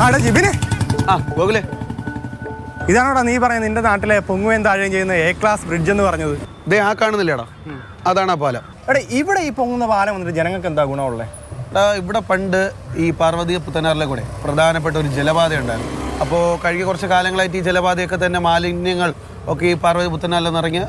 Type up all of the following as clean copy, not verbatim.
ആടെ ജിബിന് ഗോകുലേ, ഇതാണോടാ നീ പറയുന്നത് നിന്റെ നാട്ടിലെ പൊങ്ങുവേം താഴെയും ചെയ്യുന്ന എ ക്ലാസ് ബ്രിഡ്ജ് എന്ന് പറഞ്ഞത്? ദേ ആ കാണുന്നില്ലേടാ, അതാണ് ആ പാലം. എടാ ഇവിടെ ഈ പൊങ്ങുന്ന പാലം വന്നിട്ട് ജനങ്ങൾക്ക് എന്താ ഗുണമുള്ളത്? ഇവിടെ പണ്ട് ഈ പാർവതി പുത്തനാറിലെ കൂടെ പ്രധാനപ്പെട്ട ഒരു ജലപാത ഉണ്ടായിരുന്നു. അപ്പോൾ കഴിഞ്ഞ കുറച്ച് കാലങ്ങളായിട്ട് ഈ ജലപാതയൊക്കെ തന്നെ മാലിന്യങ്ങൾ ഒക്കെ ഈ പാർവതി പുത്തനാറിൽ നിറഞ്ഞ്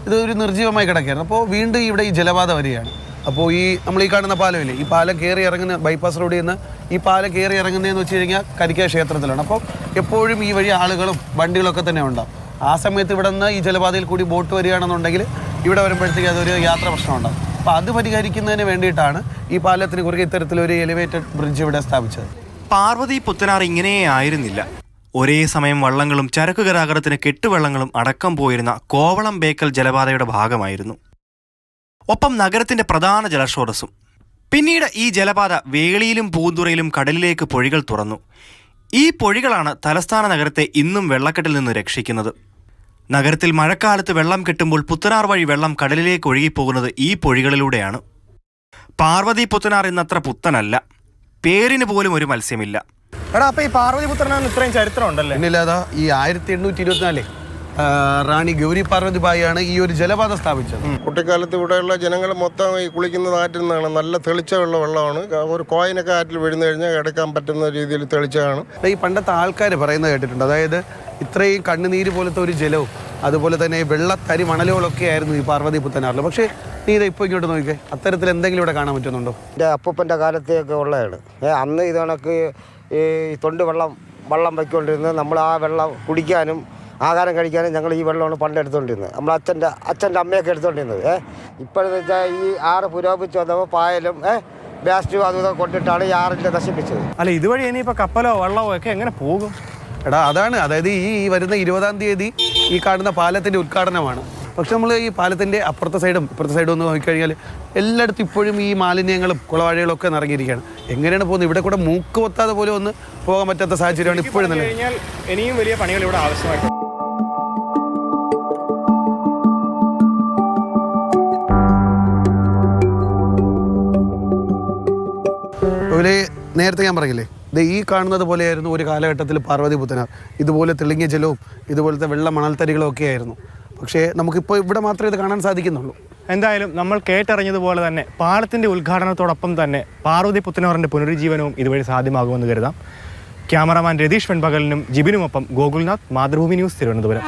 ഇതൊരു നിർജ്ജീവമായി കിടക്കുകയായിരുന്നു. അപ്പോൾ വീണ്ടും ഇവിടെ ഈ ജലപാത വരികയാണ്. അപ്പോൾ നമ്മൾ ഈ കാണുന്ന പാലമില്ലേ, ഈ പാലം കയറി ഇറങ്ങുന്ന ബൈപ്പാസ് റോഡിൽ നിന്ന് ഈ പാലം കയറി ഇറങ്ങുന്നതെന്ന് വെച്ച് കഴിഞ്ഞാൽ കരിക്ക ക്ഷേത്രത്തിലാണ്. അപ്പോൾ എപ്പോഴും ഈ വഴി ആളുകളും വണ്ടികളൊക്കെ തന്നെ ഉണ്ടാവും. ആ സമയത്ത് ഇവിടെ നിന്ന് ഈ ജലപാതയിൽ കൂടി ബോട്ട് വരികയാണെന്നുണ്ടെങ്കിൽ ഇവിടെ വരുമ്പോഴത്തേക്ക് അതൊരു യാത്രാ പ്രശ്നമുണ്ടാകും. അപ്പോൾ അത് പരിഹരിക്കുന്നതിന് വേണ്ടിയിട്ടാണ് ഈ പാലത്തിന് കുറുകെ ഇത്തരത്തിലൊരു എലിവേറ്റഡ് ബ്രിഡ്ജ് ഇവിടെ സ്ഥാപിച്ചത്. പാർവതി പുത്തനാർ ഇങ്ങനെയേ ആയിരുന്നില്ല. ഒരേ സമയം വള്ളങ്ങളും ചരക്ക് ഗതാഗതത്തിന് കെട്ടുവള്ളങ്ങളും അടക്കം പോയിരുന്ന കോവളം ബേക്കൽ ജലപാതയുടെ ഭാഗമായിരുന്നു. ഒപ്പം നഗരത്തിന്റെ പ്രധാന ജലസ്രോതസ്സും. പിന്നീട് ഈ ജലപാത വേളിയിലും പൂന്തുറയിലും കടലിലേക്ക് പൊഴികൾ തുറന്നു. ഈ പൊഴികളാണ് തലസ്ഥാന നഗരത്തെ ഇന്നും വെള്ളക്കെട്ടിൽ നിന്ന് രക്ഷിക്കുന്നത്. നഗരത്തിൽ മഴക്കാലത്ത് വെള്ളം കെട്ടുമ്പോൾ പുത്തനാർ വഴി വെള്ളം കടലിലേക്ക് ഒഴുകിപ്പോകുന്നത് ഈ പൊഴികളിലൂടെയാണ്. പാർവതി പുത്തനാർ ഇന്നത്ര പുത്തനല്ല. പേരിന് പോലും ഒരു മത്സ്യമില്ല. എടാ അപ്പൊ ഈ പാർവതി പുത്തനാറിന് ഇത്രയും ചരിത്രം ഉണ്ടല്ലേ? പിന്നില്ലാതെ ഈ 1824 റാണി ഗൗരി പാർവതി ബായിയാണ് ഈ ഒരു ജലപാത സ്ഥാപിച്ചത്. കുട്ടിക്കാലത്ത് ഇവിടെയുള്ള ജനങ്ങൾ മൊത്തം ഈ കുളിക്കുന്ന ആറ്റിൽ നിന്നാണ്. നല്ല തെളിച്ചമുള്ള വെള്ളമാണ്. ഒരു കോയിനൊക്കെ ആറ്റിൽ വീഴുന്നു കഴിഞ്ഞാൽ എടുക്കാൻ പറ്റുന്ന രീതിയിൽ തെളിച്ചതാണ്. ഈ പണ്ടത്തെ ആൾക്കാർ പറയുന്നത് കേട്ടിട്ടുണ്ട്. അതായത് ഇത്രയും കണ്ണുനീര് പോലത്തെ ഒരു ജലവും അതുപോലെ തന്നെ വെള്ളത്തരി മണലുകളൊക്കെ ആയിരുന്നു ഈ പാർവതി പുത്തനാറിൽ. പക്ഷേ നീ ഇത് ഇപ്പോൾ ഇങ്ങോട്ട് നോക്കിക്കേ, അത്തരത്തിൽ എന്തെങ്കിലും ഇവിടെ കാണാൻ പറ്റുന്നുണ്ടോ? എൻ്റെ അപ്പൂപ്പൻ്റെ കാലത്തൊക്കെ ഉള്ളതാണ്. അന്ന് ഇത് കണക്ക് ഈ തൊണ്ട് വെള്ളം വയ്ക്കൊണ്ടിരുന്നത്. നമ്മൾ ആ വെള്ളം കുടിക്കാനും ആഹാരം കഴിക്കാനും ഞങ്ങൾ ഈ വെള്ളമാണ് പണ്ട് എടുത്തുകൊണ്ടിരുന്നത്. നമ്മൾ അച്ഛൻ്റെ അമ്മയൊക്കെ എടുത്തുകൊണ്ടിരുന്നത്. ഇപ്പോഴെന്ന് വെച്ചാൽ ഈ ആറ് പുരോഗമിച്ച് വന്നപ്പോൾ പായലും വേസ്റ്റും അതും ഇതൊക്കെ കൊണ്ടിട്ടാണ് ഈ ആറിൻ്റെ നശിപ്പിച്ചത്. അല്ല ഇതുവഴി ഇനിയിപ്പോൾ കപ്പലോ വള്ളമോ ഒക്കെ എങ്ങനെ പോകും? എടാ അതാണ്, അതായത് ഈ വരുന്ന 20-ാം തീയതി ഈ കാണുന്ന പാലത്തിൻ്റെ ഉദ്ഘാടനമാണ്. പക്ഷെ നമ്മൾ ഈ പാലത്തിൻ്റെ അപ്പുറത്തെ സൈഡും ഇപ്പുറത്തെ സൈഡും ഒന്ന് നോക്കിക്കഴിഞ്ഞാൽ എല്ലായിടത്തും ഇപ്പോഴും ഈ മാലിന്യങ്ങളും കുളവാഴികളും ഒക്കെ നിറങ്ങിയിരിക്കുകയാണ്. എങ്ങനെയാണ് പോകുന്നത്? ഇവിടെ കൂടെ മൂക്ക് പൊത്താതെ പോലും ഒന്ന് പോകാൻ പറ്റാത്ത സാഹചര്യമാണ് ഇപ്പോഴും. ഇനിയും വലിയ പണികൾ ഇവിടെ ആവശ്യമായിട്ട്. അതുപോലെ നേരത്തെ ഞാൻ പറഞ്ഞില്ലേ, ഇത് ഈ കാണുന്നത് പോലെയായിരുന്നു ഒരു കാലഘട്ടത്തിൽ പാർവതി പുത്തനാർ. ഇതുപോലെ തെളിഞ്ഞ ജലവും ഇതുപോലത്തെ വെള്ള മണൽത്തരികളും ഒക്കെ ആയിരുന്നു. പക്ഷേ നമുക്കിപ്പോൾ ഇവിടെ മാത്രമേ ഇത് കാണാൻ സാധിക്കുന്നുള്ളൂ. എന്തായാലും നമ്മൾ കേട്ടറിഞ്ഞതുപോലെ തന്നെ പാലത്തിൻ്റെ ഉദ്ഘാടനത്തോടൊപ്പം തന്നെ പാർവതി പുത്തനാറിൻ്റെ പുനരുജ്ജീവനവും ഇതുവഴി സാധ്യമാകുമെന്ന് കരുതാം. ക്യാമറമാൻ രതീഷ് വെൺപകലിനും ജിബിനുമൊപ്പം ഗോകുൽനാഥ്, മാതൃഭൂമി ന്യൂസ്, തിരുവനന്തപുരം.